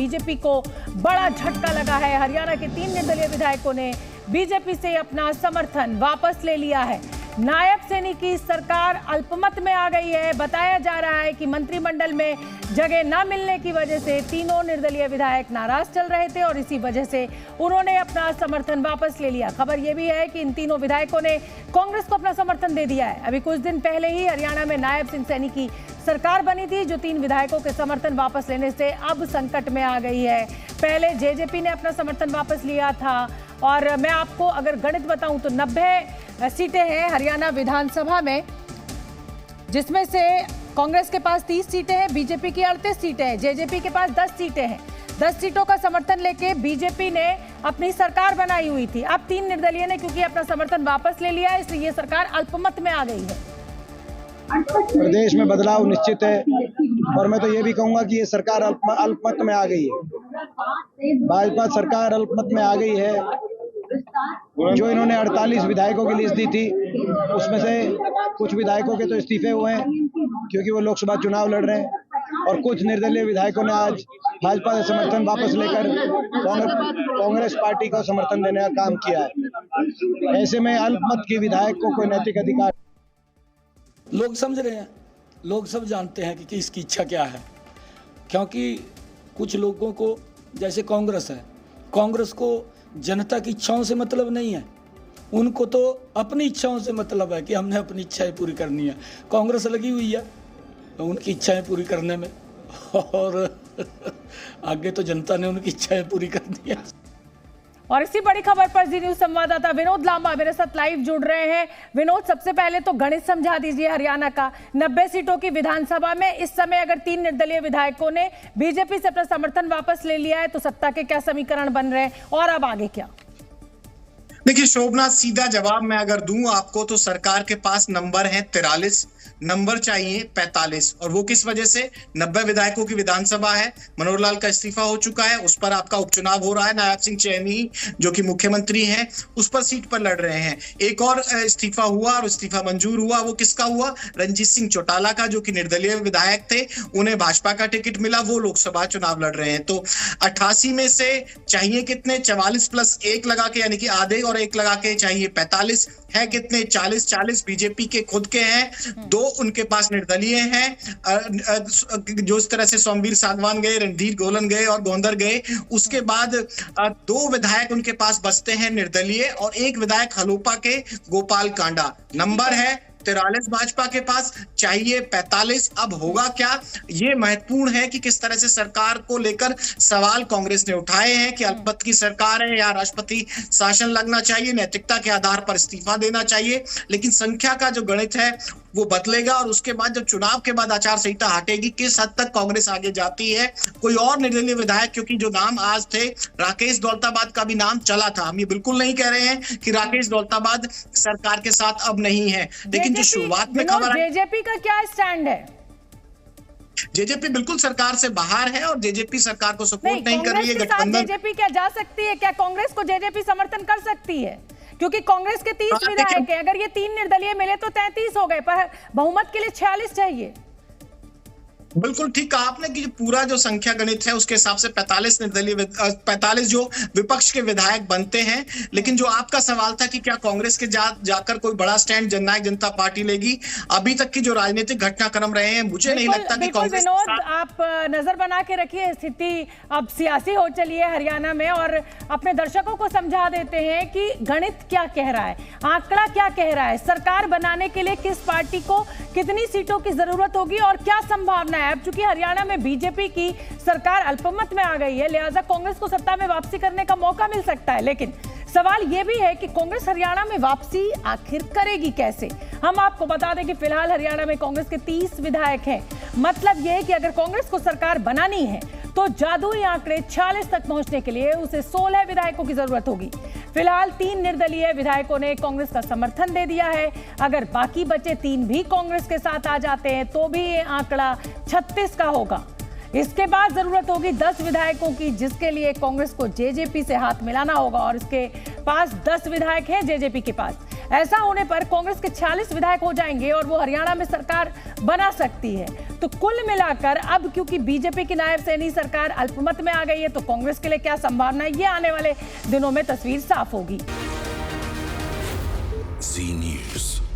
BJP को बड़ा झटका लगा है। हरियाणा के 3 निर्दलीय विधायकों ने बीजेपी से अपना समर्थन वापस ले लिया है। नायब सैनी की सरकार अल्पमत में आ गई है। बताया जा रहा है कि मंत्रिमंडल में जगह न मिलने की वजह से तीनों निर्दलीय विधायक नाराज चल रहे थे और इसी वजह से उन्होंने अपना समर्थन वापस ले लिया। खबर यह भी है कि इन तीनों विधायकों ने कांग्रेस को अपना समर्थन दे दिया है। अभी कुछ दिन पहले ही हरियाणा में नायब सिंह सैनी की सरकार बनी थी, जो 3 विधायकों के समर्थन वापस लेने से अब संकट में आ गई है। पहले जेजेपी ने अपना समर्थन वापस लिया था और मैं आपको अगर गणित बताऊं तो 90 सीटें हैं हरियाणा विधानसभा में, जिसमें से कांग्रेस के पास 30 सीटें हैं, बीजेपी की 38 सीटें हैं, जेजेपी के पास 10 सीटें हैं। 10 सीटों का समर्थन लेके बीजेपी ने अपनी सरकार बनाई हुई थी। अब 3 निर्दलीय ने क्योंकि अपना समर्थन वापस ले लिया है, इसलिए ये सरकार अल्पमत में आ गई है। प्रदेश में बदलाव निश्चित है और मैं तो ये भी कहूंगा कि ये सरकार अल्पमत में आ गई है। भाजपा सरकार अल्पमत में आ गई है। जो इन्होंने 48 विधायकों की लिस्ट दी थी, उसमें से कुछ विधायकों के तो इस्तीफे हुए हैं क्योंकि वो लोकसभा चुनाव लड़ रहे हैं और कुछ निर्दलीय विधायकों ने आज भाजपा से समर्थन वापस लेकर कांग्रेस पार्टी को समर्थन देने का काम किया है। ऐसे में अल्पमत के विधायक को कोई नैतिक अधिकार, लोग समझ रहे हैं, लोग सब जानते हैं कि इसकी इच्छा क्या है। क्योंकि कुछ लोगों को, जैसे कांग्रेस है, कांग्रेस को जनता की इच्छाओं से मतलब नहीं है, उनको तो अपनी इच्छाओं से मतलब है कि हमने अपनी इच्छाएं पूरी करनी है। कांग्रेस लगी हुई है उनकी इच्छाएं पूरी करने में और आगे तो जनता ने उनकी इच्छाएं पूरी करनी है। और इसी बड़ी खबर पर जी न्यूज संवाददाता विनोद लांबा मेरे साथ लाइव जुड़ रहे हैं। विनोद, सबसे पहले तो गणित समझा दीजिए हरियाणा का। 90 सीटों की विधानसभा में इस समय अगर 3 निर्दलीय विधायकों ने बीजेपी से अपना समर्थन वापस ले लिया है तो सत्ता के क्या समीकरण बन रहे हैं और अब आगे क्या? देखिए शोभना, सीधा जवाब मैं अगर दूं आपको तो सरकार के पास नंबर है 43, नंबर चाहिए 45 और वो किस वजह से? 90 विधायकों की विधानसभा है, मनोहर लाल का इस्तीफा हो चुका है, उस पर आपका उपचुनाव हो रहा है। नायब सिंह सैनी जो कि मुख्यमंत्री हैं उस पर सीट पर लड़ रहे हैं। एक और इस्तीफा हुआ और इस्तीफा मंजूर हुआ, वो किसका हुआ? रणजीत सिंह चौटाला का, जो कि निर्दलीय विधायक थे, उन्हें भाजपा का टिकट मिला, वो लोकसभा चुनाव लड़ रहे हैं। तो 88 में से चाहिए कितने? 44 + 1 लगा के, यानी कि आधे, और 1 लगा के चाहिए 45 है। कितने? 40 बीजेपी के खुद के हैं, 2 उनके पास निर्दलीय हैं। जो इस तरह से सोमवीर सागवान गए, रणधीर गोलन गए और गोंदर गए, उसके बाद 2 विधायक उनके पास बचते हैं निर्दलीय और 1 विधायक हलोपा के गोपाल कांडा। नंबर है 43 भाजपा के पास, चाहिए 45। अब होगा क्या? ये महत्वपूर्ण है कि किस तरह से सरकार को लेकर सवाल कांग्रेस ने उठाए हैं कि अल्पमत की सरकार है या राष्ट्रपति शासन लगना चाहिए, नैतिकता के आधार पर इस्तीफा देना चाहिए। लेकिन संख्या का जो गणित है वो बदलेगा और उसके बाद जब चुनाव के बाद आचार संहिता हटेगी, किस हद तक कांग्रेस आगे जाती है। कोई और निर्दलीय विधायक, क्योंकि जो नाम आज थे, राकेश दौलताबाद का भी नाम चला था, हम ये बिल्कुल नहीं कह रहे हैं कि राकेश दौलताबाद सरकार के साथ अब नहीं है, लेकिन जो शुरुआत में खबर, जेजेपी का क्या स्टैंड है? जेजेपी बिल्कुल सरकार से बाहर है और जेजेपी सरकार को सपोर्ट नहीं कर रही है। गठबंधन जेजेपी क्या जा सकती है? क्या कांग्रेस को जेजेपी समर्थन कर सकती है? क्योंकि कांग्रेस के 30 विधायक हैं, अगर ये 3 निर्दलीय मिले तो 33 हो गए, पर बहुमत के लिए 46 चाहिए। बिल्कुल ठीक कहा आपने कि पूरा जो संख्या गणित है उसके हिसाब से 45 निर्दलीय 45 जो विपक्ष के विधायक बनते हैं। लेकिन जो आपका सवाल था कि क्या कांग्रेस के जाकर कोई बड़ा स्टैंड जननायक जनता पार्टी लेगी, अभी तक की जो राजनीतिक घटनाक्रम रहे हैं, मुझे नहीं लगता कि कांग्रेस। विनोद, आप नजर बना के रखिए, स्थिति अब सियासी हो चली है हरियाणा में और अपने दर्शकों को समझा देते हैं कि गणित क्या कह रहा है, आंकड़ा क्या कह रहा है, सरकार बनाने के लिए किस पार्टी को कितनी सीटों की जरूरत होगी और क्या संभावना है। अब चूंकि हरियाणा में बीजेपी की सरकार अल्पमत में आ गई है, लिहाजा कांग्रेस को सत्ता में वापसी करने का मौका मिल सकता है। लेकिन सवाल यह भी है कि कांग्रेस हरियाणा में वापसी आखिर करेगी कैसे। हम आपको बता दें कि फिलहाल हरियाणा में कांग्रेस के 30 विधायक हैं। मतलब यह है कि अगर कांग्रेस को सरकार बनानी है तो जादुई आंकड़े 46 तक पहुंचने के लिए उसे 16 विधायकों की जरूरत होगी। फिलहाल 3 निर्दलीय विधायकों ने कांग्रेस का समर्थन दे दिया है। अगर बाकी बचे 3 भी कांग्रेस के साथ आ जाते हैं तो भी ये आंकड़ा 36 का होगा। इसके बाद जरूरत होगी 10 विधायकों की, जिसके लिए कांग्रेस को जेजेपी से हाथ मिलाना होगा और इसके पास 10 विधायक हैं जेजेपी के पास। ऐसा होने पर कांग्रेस के 46 विधायक हो जाएंगे और वो हरियाणा में सरकार बना सकती है। तो कुल मिलाकर अब क्योंकि बीजेपी की नायब सैनी सरकार अल्पमत में आ गई है, तो कांग्रेस के लिए क्या संभावना है, ये आने वाले दिनों में तस्वीर साफ होगी। जी न्यूज़।